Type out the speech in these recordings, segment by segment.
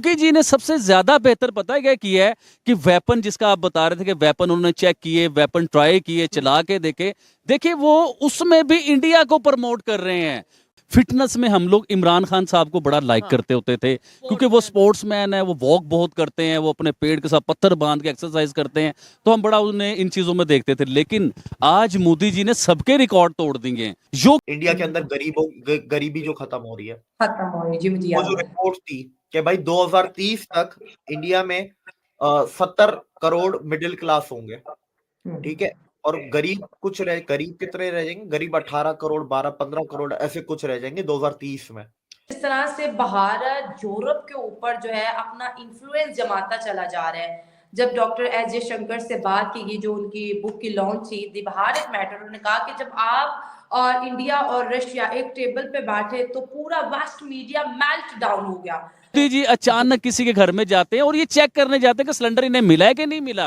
योगी जी ने सबसे ज्यादा बेहतर पता है क्या किया है कि वेपन जिसका आप बता रहे थे कि वेपन उन्होंने चेक किए, वेपन ट्राई किए, चला के देखे, देखिए वो उसमें भी इंडिया को प्रमोट कर रहे हैं। फिटनेस में हम लोग इमरान खान साहब को बड़ा लाइक करते होते थे क्योंकि वो स्पोर्ट्समैन है, वो वॉक बहुत करते हैं, वो अपने पेड़ के साथ पत्थर बांध के एक्सरसाइज करते हैं, तो हम बड़ा उन्हें इन चीजों में देखते थे। लेकिन आज मोदी जी ने सबके रिकॉर्ड तोड़ दिए। जो इंडिया के अंदर गरीबी जो खत्म हो रही है, खत्म हो रही जी, मुझे वो याद जो है। रिपोर्ट थी कि भाई 2030 तक इंडिया में 70 करोड़ मिडिल क्लास होंगे, ठीक है, और गरीब कितने रह जाएंगे? गरीब 18 करोड़, 12-15 करोड़ ऐसे कुछ रह जाएंगे 2030 में। इस तरह से भारत यूरोप के ऊपर जो है अपना इन्फ्लुएंस जमाता चला जा रहा है। जब डॉक्टर एस जयशंकर से बात की गई, जो उनकी बुक की लॉन्च थी द भारत मैटर, उन्होंने कहा कि जब आप और इंडिया और रशिया एक टेबल पे बैठे तो पूरा वेस्ट मीडिया मेल्ट डाउन हो गया। मोदी जी अचानक किसी के घर में जाते हैं और ये चेक करने जाते हैं कि सिलेंडर इन्हें मिला है कि नहीं मिला।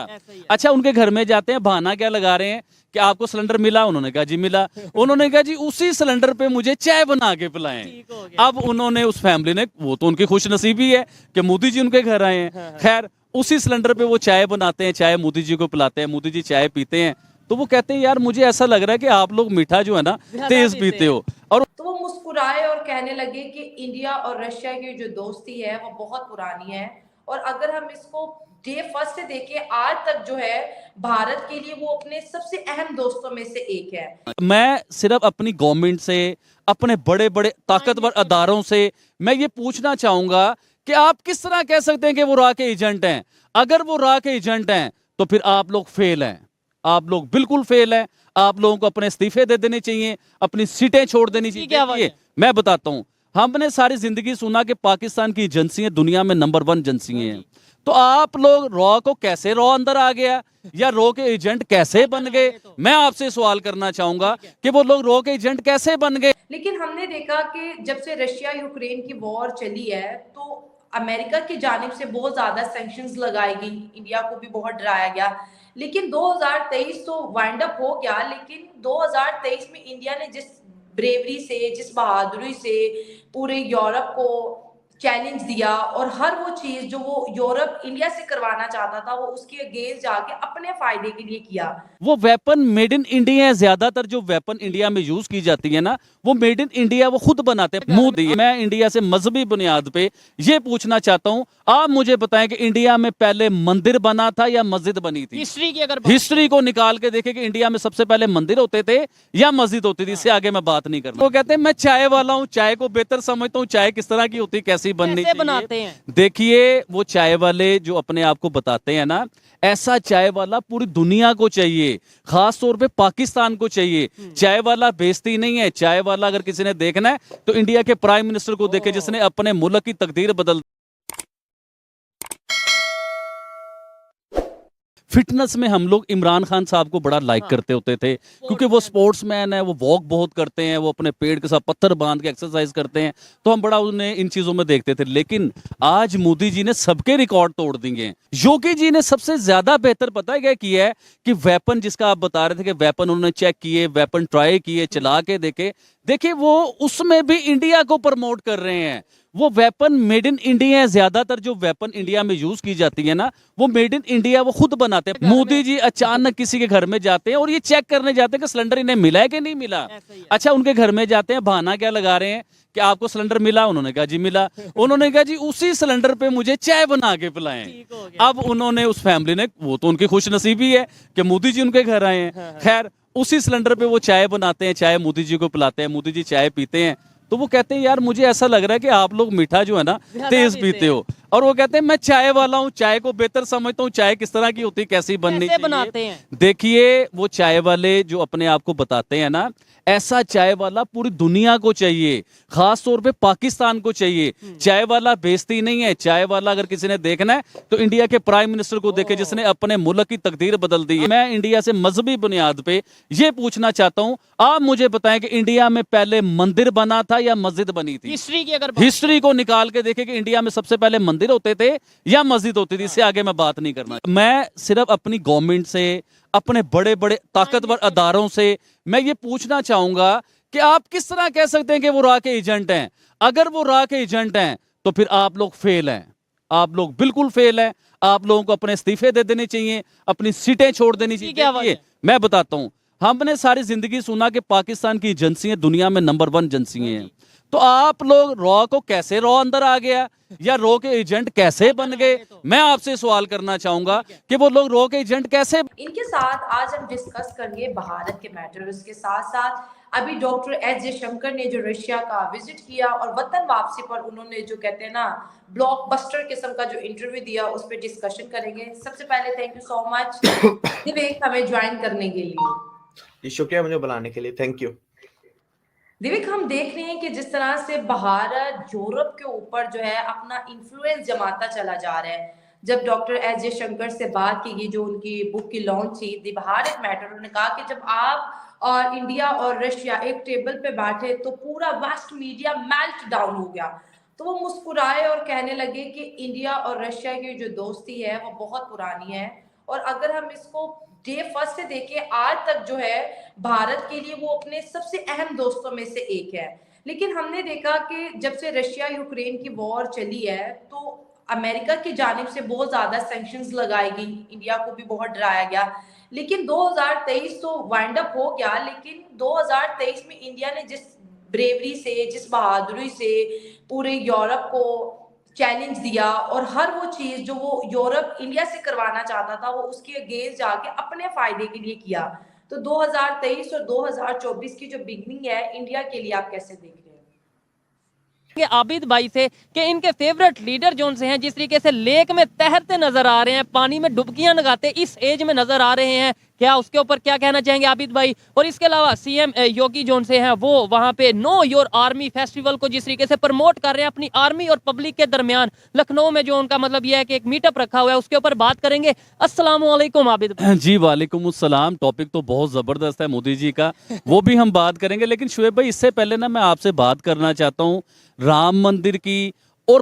अच्छा, उनके घर में जाते हैं, बहाना क्या लगा रहे हैं कि आपको सिलेंडर मिला? उन्होंने कहा जी मिला। उन्होंने कहा जी उसी सिलेंडर पे मुझे चाय बना के पिलाएं। अब उन्होंने उस फैमिली ने, वो तो उनकी खुशनसीबी है कि मोदी जी उनके घर आए हैं। खैर, उसी सिलेंडर पे वो चाय बनाते हैं, चाय मोदी जी को पिलाते हैं, मोदी जी चाय पीते हैं, तो वो कहते हैं यार मुझे ऐसा लग रहा है कि आप लोग मीठा जो है ना तेज पीते हो। और तो वो मुस्कुराए और कहने लगे कि इंडिया और रशिया की जो दोस्ती है वो बहुत पुरानी है, और अगर हम इसको डे फर्स्ट से देखें आज तक जो है भारत के लिए वो अपने सबसे अहम दोस्तों में से एक है। मैं सिर्फ अपनी गवर्नमेंट से, अपने बड़े बड़े ताकतवर अदारों से मैं ये पूछना चाहूंगा कि आप किस तरह कह सकते हैं कि वो रा के एजेंट हैं? अगर वो रा के एजेंट हैं तो फिर आप लोग फेल हैं, आप लोग बिल्कुल फेल हैं। आप लोगों को अपने इस्तीफे दे देने चाहिए, अपनी सीटें छोड़ देनी चाहिए। मैं बताता हूं, हमने सारी जिंदगी सुना कि पाकिस्तान की एजेंसियां दुनिया में नंबर 1 एजेंसियां हैं, तो आप लोग रॉ को कैसे रॉ अंदर आ गया या रॉ के एजेंट कैसे बन गए? मैं आपसे सवाल करना चाहूंगा कि वो लोग रॉ के एजेंट कैसे बन गए? लेकिन हमने देखा कि जब से रशिया यूक्रेन की वॉर चली है तो अमेरिका की जानिब से बहुत ज्यादा सैंक्शंस लगाई गई, इंडिया को भी बहुत डराया गया। लेकिन 2023 तो वाइंड अप हो गया, लेकिन 2023 में इंडिया ने जिस ब्रेवरी से, जिस बहादुरी से पूरे यूरोप को चैलेंज दिया, और हर वो चीज जो वो यूरोप इंडिया से करवाना चाहता था वो उसके अगेंस्ट जाके अपने फायदे के लिए किया। वो वेपन मेड इन इंडिया है। ज्यादातर जो वेपन इंडिया में यूज की जाती है ना, वो मेड इन इंडिया वो खुद बनाते हैं। मोदी, मैं इंडिया से मजहबी बुनियाद पे ये पूछना चाहता हूं, आप मुझे बताएं कि इंडिया में पहले मंदिर बना था या मस्जिद बनी थी? हिस्ट्री की अगर हिस्ट्री को निकाल के देखें कि इंडिया में सबसे पहले मंदिर होते थे या मस्जिद होती थी। इससे आगे मैं बात नहीं करना। वो कहते हैं मैं चाय वाला हूं, चाय को बेहतर समझता हूं, चाय किस तरह की होती है, कैसी बननी चाहिए बनाते हैं। देखिए, वो चाय वाले जो अपने आप को बताते हैं ना, ऐसा चाय वाला पूरी दुनिया को चाहिए, खास तौर पे पाकिस्तान को चाहिए। चाय वाला बेइज्जती नहीं है। चाय वाला अगर किसी ने देखना है तो इंडिया के प्राइम मिनिस्टर को देखे, जिसने अपने मुल्क की तकदीर बदल। फिटनेस में हम लोग इमरान खान साहब को बड़ा लाइक करते होते थे क्योंकि वो स्पोर्ट्समैन है, वो वॉक बहुत करते हैं, वो अपने पेड़ के साथ पत्थर बांध के एक्सरसाइज करते हैं, तो हम बड़ा उन्हें इन चीजों में देखते थे। लेकिन आज मोदी जी ने सबके रिकॉर्ड तोड़ दिए। योगी जी ने सबसे ज्यादा बेहतर पता है क्या किया है कि वेपन जिसका आप बता रहे थे कि वेपन उन्होंने चेक किए, वेपन ट्राई किए, चला के देखे, देखिए वो उसमें भी इंडिया को प्रमोट कर रहे हैं। वो वेपन मेड इन इंडिया है। ज्यादातर जो वेपन इंडिया में यूज की जाती है ना, वो मेड इन इंडिया वो खुद बनाते हैं। मोदी जी अचानक किसी के घर में जाते हैं और ये चेक करने जाते हैं कि सिलेंडर इन्हें मिला है कि नहीं मिला। अच्छा, उनके घर में जाते हैं, बहाना क्या लगा रहे हैं कि आपको सिलेंडर मिला? उन्होंने कहा जी मिला। उन्होंने कहा जी उसी सिलेंडर पे मुझे चाय बना के पिलाएं। अब उन्होंने उस फैमिली ने, वो तो उनकी खुशनसीबी है कि मोदी जी उनके घर आए हैं। खैर, उसी सिलेंडर पे वो चाय बनाते हैं, चाय मोदी जी को पिलाते हैं, मोदी जी चाय पीते हैं, तो वो कहते हैं यार मुझे ऐसा लग रहा है कि आप लोग मीठा जो है ना तेज पीते हो। और वो कहते हैं मैं चाय वाला हूं, चाय को बेहतर समझता हूं, चाय किस तरह की होती है, कैसी बननी चाहिए बनाते हैं। देखिए, वो चाय वाले जो अपने आप को बताते हैं ना, ऐसा चाय वाला पूरी दुनिया को चाहिए, खास तौर पे पाकिस्तान को चाहिए। चाय वाला बेइज्जती नहीं है। चाय वाला अगर किसी ने देखना है तो इंडिया के प्राइम मिनिस्टर को देखे, जिसने अपने मुल्क की तकदीर बदल दी है। मैं इंडिया से मजहबी बुनियाद पे ये पूछना चाहता हूं, आप मुझे बताएं कि इंडिया में पहले मंदिर बना था या मस्जिद बनी थी? हिस्ट्री की अगर हिस्ट्री को निकाल के देखे कि इंडिया में सबसे पहले मंदिर होते थे या मस्जिद होती थी। इससे आगे मैं बात नहीं करना। मैं सिर्फ अपनी गवर्नमेंट से, अपने बड़े बड़े ताकतवर अदारों से मैं ये पूछना चाहूंगा कि आप किस तरह कह सकते हैं कि वो रा के एजेंट हैं? अगर वो रा के एजेंट हैं तो फिर आप लोग फेल हैं, आप लोग बिल्कुल फेल है, आप लोगों को अपने इस्तीफे दे देने चाहिए, अपनी सीटें छोड़ देनी चाहिए। क्या बात देखिए, है? मैं बताता हूं, हमने सारी जिंदगी सुना कि पाकिस्तान की एजेंसियां दुनिया में नंबर 1 एजेंसी हैं, तो आप लोग रॉ को कैसे रॉ अंदर आ गया या रॉ के एजेंट कैसे बन गए? मैं आपसे सवाल करना चाहूंगा कि वो लोग रॉ के एजेंट कैसे। इनके साथ आज हम डिस्कस करेंगे भारत के मैटर। उसके साथ साथ अभी डॉक्टर एस जयशंकर ने जो रशिया का विजिट किया और वतन वापसी पर उन्होंने जो कहते हैं ना ब्लॉकबस्टर किस्म का जो इंटरव्यू दिया, उस पर डिस्कशन करेंगे। सबसे पहले थैंक यू सो मच दिवेक हमें ज्वाइन करने के लिए। शुक्रिया मुझे बुलाने के लिए, थैंक यू। दिविक, हम देख रहे हैं कि जिस तरह से भारत यूरोप के ऊपर जो है अपना इन्फ्लुएंस जमाता चला जा रहा है। जब डॉक्टर एस जयशंकर से बात की गई, जो उनकी बुक की लॉन्च थी द भारत मैटर, उन्होंने कहा कि जब आप और इंडिया और रशिया एक टेबल पे बैठे तो पूरा वेस्ट मीडिया मेल्ट डाउन हो गया। तो वो मुस्कुराए और कहने लगे कि इंडिया और रशिया की जो दोस्ती है वो बहुत पुरानी है, और अगर हम इसको डे फर्स्ट से देखें आज तक जो है भारत के लिए वो अपने सबसे अहम दोस्तों में से एक है। लेकिन हमने देखा कि जब से रशिया यूक्रेन की वॉर चली है तो अमेरिका की जानिब से बहुत ज्यादा सैंक्शंस लगाई गई, इंडिया को भी बहुत डराया गया। लेकिन 2023 तो वाइंड अप हो गया, लेकिन 2023 में इंडिया ने जिस ब्रेवरी से, जिस बहादुरी से पूरे यूरोप को चैलेंज दिया, और हर वो चीज जो वो यूरोप इंडिया से करवाना चाहता था वो उसके अगेंस्ट जाके अपने फायदे के लिए किया। तो 2023 और 2024 की जो बिगनिंग है इंडिया के लिए, आप कैसे देख रहे हैं? कि आबिद भाई से कि इनके फेवरेट लीडर जोन से हैं, जिस तरीके से लेक में तैरते नजर आ रहे हैं, पानी में डुबकियां लगाते इस एज में नजर आ रहे हैं, क्या उसके ऊपर क्या कहना चाहेंगे आबिद भाई? और इसके अलावा सीएम योगी जोन से हैं, वो वहां पे नो योर आर्मी फेस्टिवल को जिस तरीके से प्रमोट कर रहे हैं अपनी आर्मी और पब्लिक के दरमियान, लखनऊ में जो उनका मतलब यह है कि एक मीटअप रखा हुआ है, उसके ऊपर बात करेंगे। अस्सलाम वालेकुम आबिद भाई। जी वालेकुम अस्सलाम। टॉपिक तो बहुत जबरदस्त है मोदी जी का, वो भी हम बात करेंगे, लेकिन शुएब भाई इससे पहले ना मैं आपसे बात करना चाहता हूँ राम मंदिर की और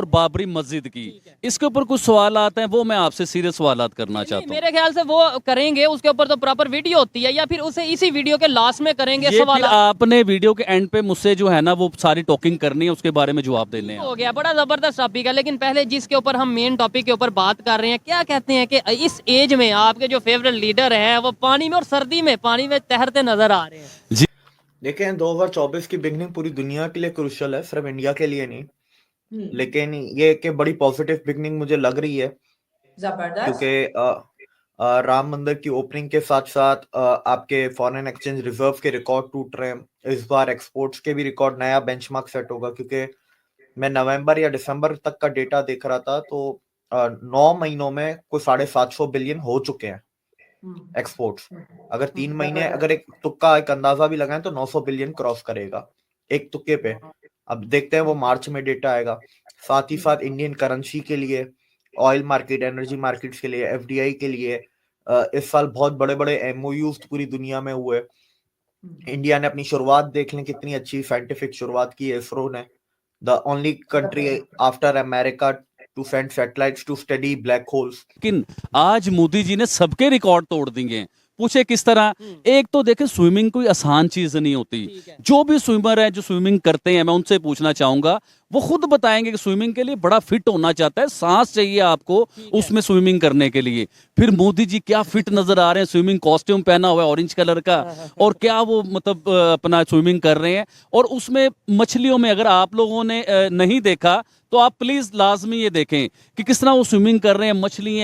बाबरी मस्जिद की। इसके ऊपर कुछ सवाल आते हैं, वो मैं आपसे सीरियस सवाल करना चाहता हूँ। मेरे ख्याल से वो करेंगे, उसके ऊपर तो प्रॉपर वीडियो होती है, या फिर उसे इसी वीडियो के लास्ट में करेंगे ये सवाल। फिर आपने वीडियो के एंड पे मुझसे जो है ना वो सारी टॉकिंग करनी है, उसके बारे में जवाब देने हैं। हो गया, बड़ा जबरदस्त टॉपिक है। लेकिन पहले जिसके ऊपर हम मेन टॉपिक के ऊपर बात कर रहे हैं, क्या कहते हैं कि इस एज में आपके जो फेवरेट लीडर हैं वो पानी में और सर्दी में पानी में तैरते नजर आ रहे हैं। जी देखें, 2024 की बिगनिंग पूरी दुनिया के लिए क्रूशियल है, सिर्फ इंडिया के लिए नहीं। लेकिन ये कि बड़ी पॉजिटिव बिगनिंग मुझे लग रही है, जबरदस्त। क्योंकि राम मंदिर की ओपनिंग के साथ साथ आपके फॉरेन एक्सचेंज रिजर्व के रिकॉर्ड टूट रहे हैं। इस बार एक्सपोर्ट्स के भी रिकॉर्ड, नया बेंचमार्क सेट होगा, क्योंकि मैं नवंबर या दिसंबर तक का डेटा देख रहा था तो 9 महीनों में कुछ 750 बिलियन हो चुके हैं एक्सपोर्ट्स। अगर 3 महीने, अगर एक तुक्का, एक अंदाजा भी लगाएं तो 900 बिलियन क्रॉस करेगा एक तुक्के पे। अब देखते हैं, वो मार्च में डेटा आएगा। साथ ही साथ इंडियन करेंसी के लिए, ऑयल मार्केट, एनर्जी मार्केट्स के लिए, एफडीआई के लिए इस साल बहुत बड़े बड़े एमओयूज पूरी दुनिया में हुए। इंडिया ने अपनी शुरुआत देख लें, कितनी अच्छी साइंटिफिक शुरुआत की है इसरो ने। The only country after America to send satellites to study black holes. लेकिन आज मोदी जी ने सबके रिकॉर्ड तोड़ दिए। पूछे किस तरह? एक तो देखे, स्विमिंग कोई आसान चीज नहीं होती। जो भी स्विमर है, जो स्विमिंग करते हैं, मैं उनसे पूछना चाहूंगा, वो खुद बताएंगे कि स्विमिंग के लिए बड़ा फिट होना चाहता है, सांस चाहिए आपको उसमें स्विमिंग करने के लिए। फिर मोदी जी क्या फिट नजर आ रहे हैं, स्विमिंग कॉस्ट्यूम पहना हुआ है ऑरेंज कलर का, और क्या वो मतलब अपना स्विमिंग कर रहे हैं। और उसमें मछलियों में, अगर आप लोगों ने नहीं देखा तो आप प्लीज लाजमी ये देखें कि किस तरह वो स्विमिंग कर रहे हैं,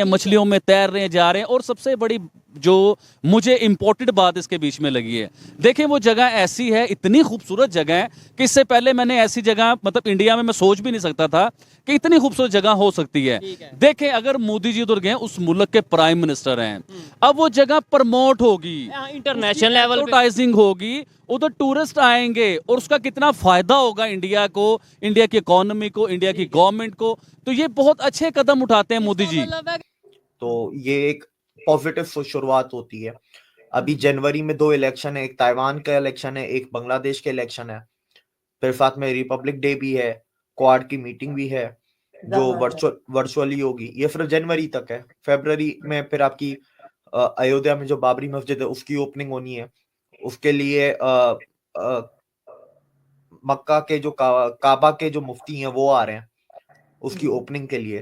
मछलियों में तैर रहे हैं, जा रहे हैं। और सबसे बड़ी जो मुझे इंपॉर्टेंट बात इसके बीच में लगी है, देखें वो जगह ऐसी है, इतनी खूबसूरत जगह है कि इससे पहले मैंने ऐसी जगह मतलब इंडिया में मैं सोच भी नहीं सकता था कि इतनी खूबसूरत जगह हो सकती है। देखें, अगर मोदी जी उधर गए, उस मुल्क के प्राइम मिनिस्टर हैं, अब वो जगह प्रमोट होगी, इंटरनेशनल लेवल पे एडवर्टाइजिंग होगी, उधर टूरिस्ट आएंगे, और उसका कितना फायदा होगा इंडिया को, इंडिया की इकोनॉमी को, इंडिया की गवर्नमेंट को। तो ये बहुत अच्छे कदम उठाते हैं मोदी जी। तो ये एक पॉजिटिव शुरुआत होती है। अभी जनवरी में 2 इलेक्शन है, एक ताइवान का इलेक्शन है, एक बांग्लादेश का इलेक्शन है। फिर साथ में रिपब्लिक डे भी है, क्वाड की मीटिंग भी है जो वर्चुअली होगी। ये सिर्फ जनवरी तक है। फरवरी में फिर आपकी अयोध्या में जो बाबरी मस्जिद है उसकी ओपनिंग होनी है। उसके लिए मक्का के जो काबा के जो मुफ्ती हैं वो आ रहे हैं। उसकी ओपनिंग के लिए,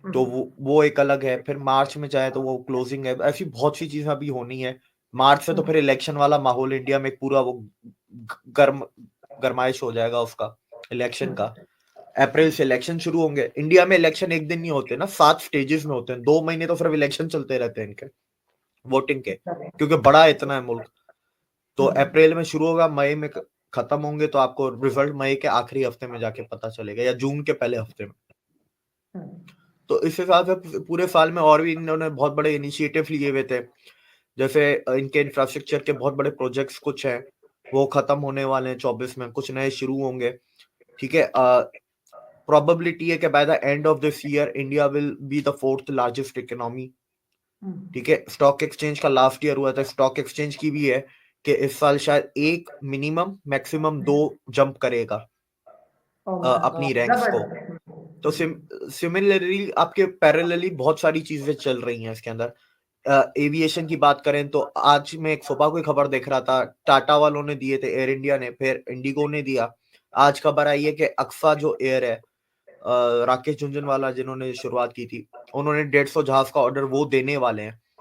तो वो एक अलग है। फिर मार्च में चाहे तो वो क्लोजिंग है, ऐसी बहुत सी चीजें अभी होनी है। मार्च से तो फिर इलेक्शन वाला माहौल इंडिया में पूरा वो गरमाइश हो जाएगा उसका, इलेक्शन का। अप्रैल से इलेक्शन शुरू होंगे। इंडिया में इलेक्शन एक दिन नहीं होते ना, 7 स्टेजेस में होते हैं, 2 महीने तो सिर्फ इलेक्शन चलते रहते हैं इनके वोटिंग के, क्योंकि बड़ा इतना है मुल्क। तो अप्रैल में शुरू होगा, मई में खत्म होंगे, तो आपको रिजल्ट मई के आखिरी हफ्ते में जाके पता चलेगा या जून के पहले हफ्ते में। तो इस हिसाब से पूरे साल में और भी इन्होंने बहुत बड़े इनिशिएटिव लिए हुए थे, जैसे इनके इंफ्रास्ट्रक्चर के बहुत बड़े प्रोजेक्ट्स कुछ हैं, वो खत्म होने वाले हैं 24 में, कुछ नए शुरू होंगे। ठीक है, प्रोबेबिलिटी है कि by the end of this year India will be the 4th largest economy. ठीक है, स्टॉक एक्सचेंज का लास्ट ईयर हुआ था, स्टॉक एक्सचेंज की भी है कि इस साल शायद 1 मिनिमम मैक्सिमम 2 जंप करेगा अपनी रैंक्स को। तो सिमिलरली आपके पैरेलली बहुत सारी चीजें चल रही हैं इसके अंदर। एविएशन की बात करें तो आज मैं एक सुबह कोई खबर देख रहा था, टाटा वालों ने दिए थे, एयर इंडिया ने, फिर इंडिगो ने दिया। आज खबर आई है कि अक्सा जो एयर है, राकेश झुनझुनवाला जिन्होंने शुरुआत की थी, उन्होंने 150 जहाज का ऑर्डर वो देने वाले हैं।